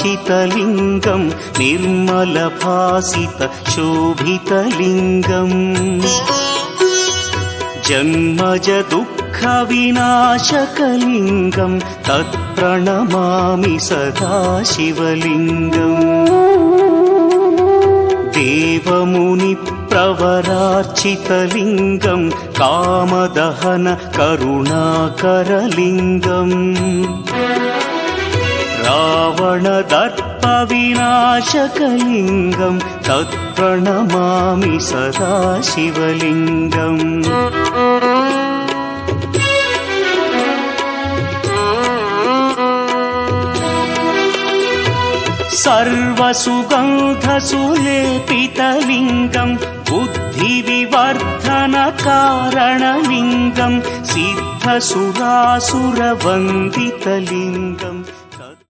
सुरासुरवन्दितलिङ्गम् निर्मलभासित शोभितलिङ्गम् जन्मज दुःखविनाशकलिङ्गम् तत्प्रणमामि सदा शिवलिङ्गम् देवमुनिप्रवरार्चितलिङ्गम् कामदहन करुणाकरलिङ्गम् रावणदर्पविनाशकलिङ्गम् तत्प्रणमामि सदा शिवलिङ्गम् सर्वसुगन्धसुलेपितलिङ्गम् बुद्धिविवर्धनकारणलिङ्गम् सिद्धसुरासुरवन्दितलिङ्गम्